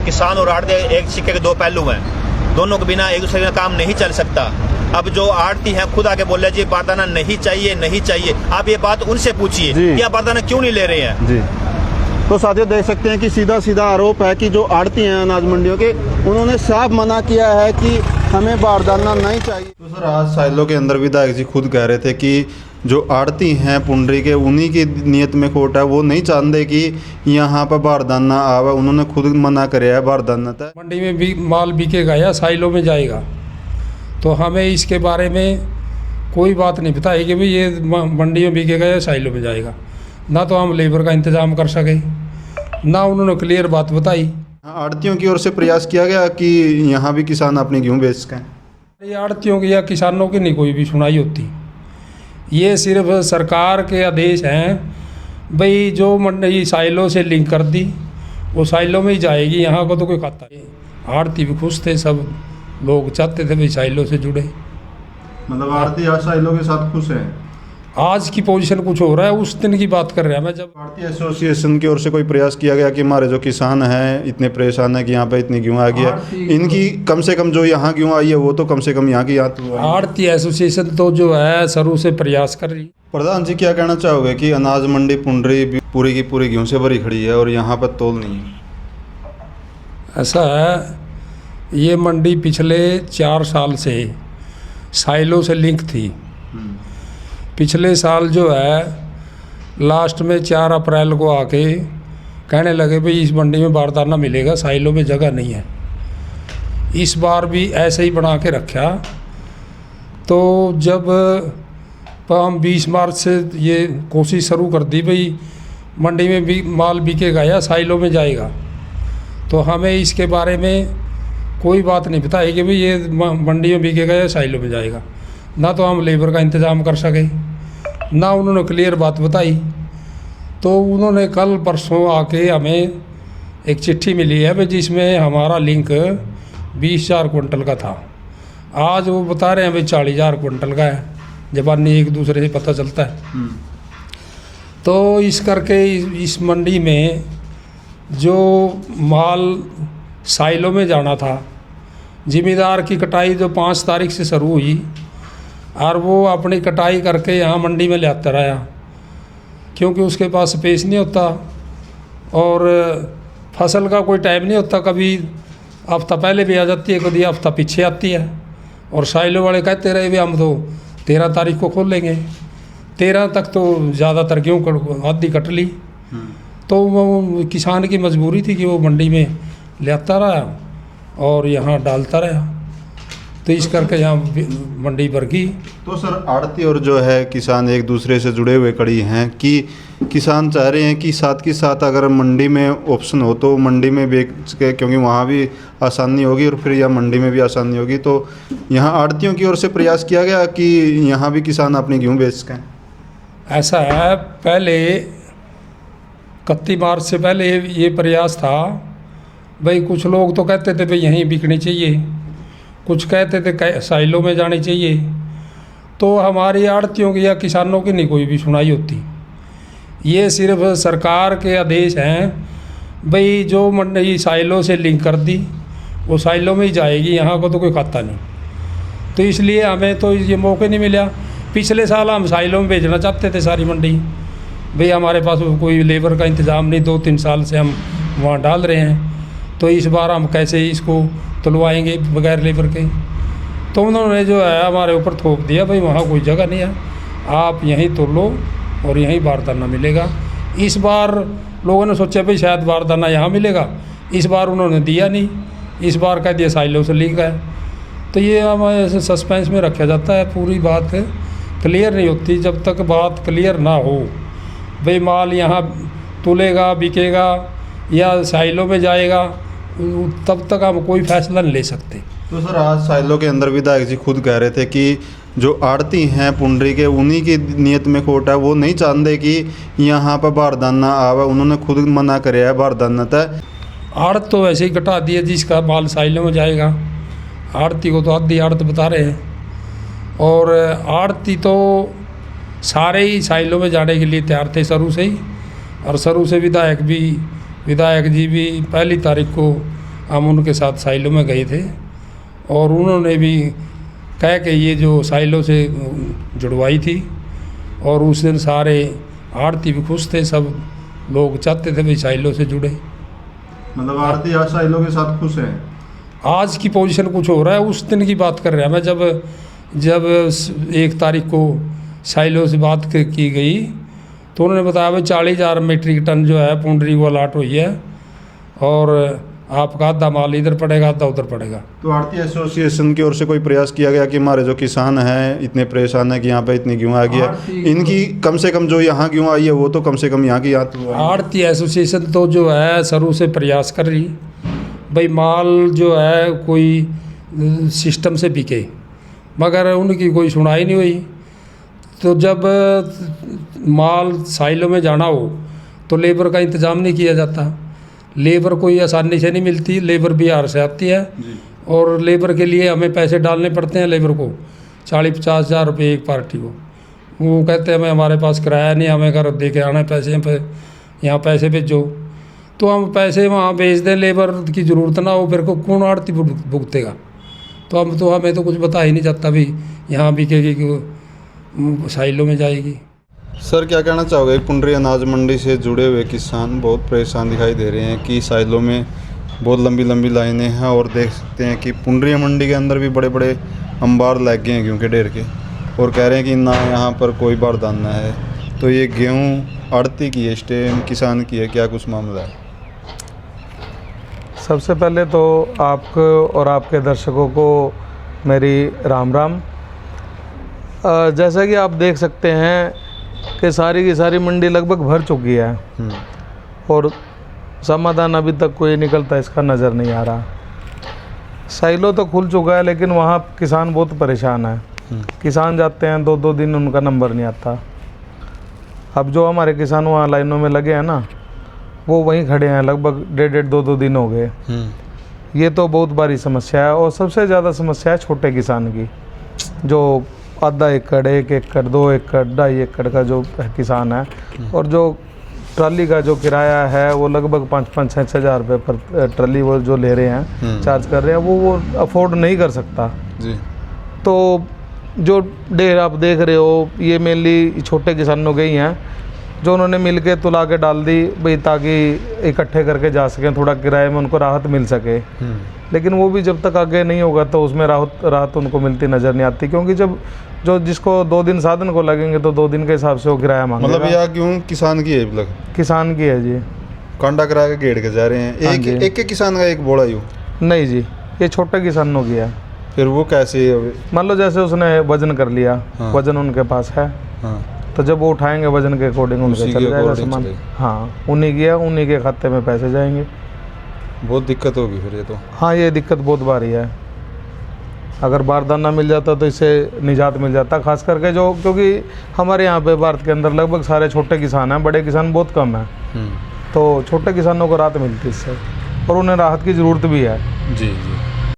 किसान और आड़ती एक सिक्के के दो पहलू हैं, दोनों के बिना एक दूसरे का काम नहीं चल सकता। अब जो आड़ती हैं खुद आके बोल रहे जी बारदाना नहीं चाहिए नहीं चाहिए। आप ये बात उनसे पूछिए कि आप बारदाना क्यों नहीं ले रहे हैं जी। तो साथियों देख सकते हैं कि सीधा सीधा आरोप है कि जो आड़ती हैं अनाज मंडियों के, उन्होंने साफ मना किया है कि हमें बारदाना नहीं चाहिए। तो सर आज साइलो के अंदर विधायक जी खुद कह रहे थे कि जो आड़ती हैं पुंडरी के, उन्हीं की नीयत में खोट है, वो नहीं चाहते कि यहाँ पर बारदाना आवे। उन्होंने खुद मना कराया है बारदाना तक। मंडी में भी माल बिकेगा या साइलो में जाएगा, तो हमें इसके बारे में कोई बात नहीं बताई कि भाई ये मंडी में बिकेगा या साइलो में जाएगा। ना तो हम लेबर का इंतज़ाम कर सके, ना उन्होंने क्लियर बात बताई। आड़तियों की ओर से प्रयास किया गया कि यहाँ भी किसान अपनी गेहूँ बेच सकें। ये आड़तियों की या किसानों की नहीं कोई भी सुनाई होती। ये सिर्फ सरकार के आदेश हैं, भाई जो मंडी साइलो से लिंक कर दी वो साइलो में ही जाएगी, यहाँ को तो कोई खाता नहीं। आड़ती भी खुश थे, सब लोग चाहते थे भाई साइलो से जुड़े। मतलब आड़ती आज साइलो के साथ खुश है। आज की पोजीशन कुछ हो रहा है, उस दिन की बात कर रहा है मैं। जब आड़ती एसोसिएशन की ओर से कोई प्रयास किया गया कि हमारे जो किसान हैं इतने परेशान हैं कि यहाँ पे इतनी गेहूँ आ गई है, इनकी कम से कम जो यहाँ गेहूँ आई है वो तो कम से कम यहाँ की यहाँ तो आड़ती एसोसिएशन तो जो है शुरू से प्रयास कर रही। प्रधान जी क्या कहना चाहोगे कि अनाज मंडी पुंडरी पूरी की पूरी गेहूँ से भरी खड़ी है और यहाँ पर तोल नहीं है? ऐसा है, ये मंडी पिछले 4 साल से साइलो से लिंक थी। पिछले साल जो है लास्ट में 4 अप्रैल को आके कहने लगे भाई इस मंडी में बारदाना मिलेगा, साइलो में जगह नहीं है। इस बार भी ऐसे ही बना के रखा। तो जब हम 20 मार्च से ये कोशिश शुरू कर दी भाई मंडी में भी माल बिकेगा या साइलो में जाएगा, तो हमें इसके बारे में कोई बात नहीं बताई कि भाई ये मंडी में बिकेगा या साइलो में जाएगा। ना तो हम लेबर का इंतज़ाम कर सके, ना उन्होंने क्लियर बात बताई। तो उन्होंने कल परसों आके हमें एक चिट्ठी मिली है भाई जिसमें हमारा लिंक 20,000 कुंटल का था। आज वो बता रहे हैं भाई 40,000 कुंटल का है। जबानी एक दूसरे से पता चलता है। तो इस करके इस मंडी में जो माल साइलो में जाना था, ज़िम्मेदार की कटाई जो 5 तारीख से शुरू हुई और वो अपनी कटाई करके यहाँ मंडी में ले आता रहा, क्योंकि उसके पास स्पेस नहीं होता और फसल का कोई टाइम नहीं होता। कभी हफ्ता पहले भी आ जाती है, कभी हफ्ता पीछे आती है। और साइलो वाले कहते रहे भी हम तो 13 तारीख को खोलेंगे। 13 तक तो ज़्यादातर गेहूँ आधी कट ली। तो वो किसान की मजबूरी थी कि वो मंडी में ले आता रहा और यहाँ डालता रहा। तो इस करके यहाँ मंडी भर गई। तो सर आड़ती और जो है किसान एक दूसरे से जुड़े हुए कड़ी हैं कि किसान चाह रहे हैं कि साथ के साथ अगर मंडी में ऑप्शन हो तो मंडी में बेच के, क्योंकि वहाँ भी आसानी होगी और फिर यहाँ मंडी में भी आसानी होगी। तो यहाँ आड़तियों की ओर से प्रयास किया गया कि यहाँ भी किसान अपनी गेहूँ बेच सकें। ऐसा है, पहले 31 मार्च से पहले ये प्रयास था भाई। कुछ लोग तो कहते थे भाई यहीं बिकनी चाहिए, कुछ कहते थे साइलो में जानी चाहिए। तो हमारी आड़तियों की या किसानों की नहीं कोई भी सुनाई होती। ये सिर्फ सरकार के आदेश हैं, भाई जो मंडी साइलो से लिंक कर दी वो साइलो में ही जाएगी, यहाँ को तो कोई खाता नहीं। तो इसलिए हमें तो ये मौके नहीं मिला। पिछले साल हम साइलो में भेजना चाहते थे सारी मंडी, भाई हमारे पास कोई लेबर का इंतज़ाम नहीं, 2-3 साल से हम वहाँ डाल रहे हैं। तो इस बार हम कैसे इसको तुलवाएंगे बगैर लेबर के। तो उन्होंने जो है हमारे ऊपर थोप दिया भाई वहाँ कोई जगह नहीं है, आप यहीं तुल लो और यहीं बारदाना मिलेगा। इस बार लोगों ने सोचा भाई शायद बारदाना यहाँ मिलेगा, इस बार उन्होंने दिया नहीं। इस बार कह दिया साइलो से लिंक है। तो ये हमें ऐसे सस्पेंस में रखा जाता है, पूरी बात क्लियर नहीं होती। जब तक बात क्लियर ना हो भाई माल यहाँ तुलेगा बिकेगा या साइलो में जाएगा, तब तक हम कोई फैसला नहीं ले सकते। तो सर आज साइलो के अंदर विधायक जी खुद कह रहे थे कि जो आड़ती हैं पुंडरी के, उन्हीं की नीयत में खोट है, वो नहीं चाहते कि यहाँ पर बारदाना आवे। उन्होंने खुद मना कराया है बारदाना तक। आड़त तो वैसे ही घटा दिया जिसका माल साइलो में जाएगा। आड़ती को तो आधी आड़त बता रहे हैं और आड़ती तो सारे ही साइलो में जाने के लिए तैयार थे शुरू से ही। और शुरू से विधायक जी भी 1 तारीख को हम उनके साथ साइलो में गए थे और उन्होंने भी कह के ये जो साइलो से जुड़वाई थी और उस दिन सारे आड़ती भी खुश थे, सब लोग चाहते थे भाई साइलो से जुड़े। मतलब आरती आज साइलो के साथ खुश है। आज की पोजीशन कुछ हो रहा है, उस दिन की बात कर रहा है मैं, जब 1 तारीख को साइलो से बात की गई तो उन्होंने बताया भाई 40,000 मीट्रिक टन जो है पुंडरी को अलाट हुई है और आपका आधा माल इधर पड़ेगा आधा उधर पड़ेगा। तो आरती एसोसिएशन की ओर से कोई प्रयास किया गया कि हमारे जो किसान हैं इतने परेशान हैं कि यहाँ पे इतनी गेहूँ आ गई है, इनकी कम से कम जो यहाँ गेहूँ आई है वो तो कम से कम यहाँ की यहाँ तो आड़ती एसोसिएशन तो जो है शुरू से प्रयास कर रही भाई माल जो है कोई सिस्टम से बिके, मगर उनकी कोई सुनाई नहीं हुई। तो जब माल साइलो में जाना हो तो लेबर का इंतज़ाम नहीं किया जाता, लेबर कोई आसानी से नहीं मिलती, लेबर बिहार से आती है और लेबर के लिए हमें पैसे डालने पड़ते हैं लेबर को 40-50 हज़ार रुपये एक पार्टी को। वो कहते हैं हमें हमारे पास किराया नहीं, हमें घर दे के आना पैसे पे, यहाँ पैसे भेजो, तो हम पैसे वहाँ भेज दें, लेबर की ज़रूरत ना हो, फिर को कौन आड़ती भुगतेगा। तो हमें तो कुछ बता ही नहीं जाता भी यहाँ बिकेगी कि साइलो में जाएगी। सर क्या कहना चाहोगे, पुंडरी अनाज मंडी से जुड़े हुए किसान बहुत परेशान दिखाई दे रहे हैं कि साइलो में बहुत लंबी लंबी लाइनें हैं और देख सकते हैं कि पुंडरी मंडी के अंदर भी बड़े बड़े अंबार लग गए हैं गेहूँ के ढेर के और कह रहे हैं कि ना यहाँ पर कोई बारदाना ना है। तो ये गेहूँ आड़ती की है, स्टेम किसान की है, क्या कुछ मामला है? सबसे पहले तो आपको और आपके दर्शकों को मेरी राम राम। जैसा कि आप देख सकते हैं कि सारी की सारी मंडी लगभग भर चुकी है और समाधान अभी तक कोई निकलता इसका नज़र नहीं आ रहा। साइलो तो खुल चुका है लेकिन वहाँ किसान बहुत परेशान है। किसान जाते हैं 2-2 दिन उनका नंबर नहीं आता। अब जो हमारे किसान वहाँ लाइनों में लगे हैं ना, वो वहीं खड़े हैं, लगभग 1.5-2 दिन हो गए। ये तो बहुत बड़ी समस्या है और सबसे ज़्यादा समस्या है छोटे किसान की, जो आधा एकड़, 1 एकड़, 2 एकड़, 2.5 एकड़ का जो किसान है और जो ट्राली का जो किराया है वो लगभग 5-6 हज़ार रुपये पर ट्राली वो जो ले रहे हैं, चार्ज कर रहे हैं, वो अफोर्ड नहीं कर सकता जी। तो जो ढेर आप देख रहे हो ये मेनली छोटे किसानों के ही हैं, जो उन्होंने मिल के तुला के डाल दी भाई ताकि इकट्ठे करके जा सकें, थोड़ा किराए में उनको राहत मिल सके। लेकिन वो भी जब तक आगे नहीं होगा तो उसमें राहत उनको मिलती नज़र नहीं आती, क्योंकि जब जो जिसको 2 दिन साधन को लगेंगे तो 2 दिन के हिसाब से वो किराया मांगेगा। मतलब यह क्यों किसान की है? किसान की है जी। कांडा करा के घेर के जा रहे हैं। एक किसान का एक बोड़ा यूँ? नहीं जी, ये छोटे किसानों की है। फिर वो कैसे? मान लो जैसे उसने वजन कर लिया, हाँ। वजन उनके पास है, हाँ। तो जब वो उठाएंगे वजन के अकॉर्डिंग उनके चल जाएगा सामान। हाँ, उन्हीं के खाते में पैसे जाएंगे। बहुत दिक्कत होगी फिर ये तो। हाँ, ये दिक्कत बहुत भारी है। अगर बारदाना मिल जाता तो इससे निजात मिल जाता, खास करके जो, क्योंकि हमारे यहाँ पे भारत के अंदर लगभग सारे छोटे किसान हैं, बड़े किसान बहुत कम हैं। तो छोटे किसानों को राहत मिलती है इससे और उन्हें राहत की ज़रूरत भी है। जी जी।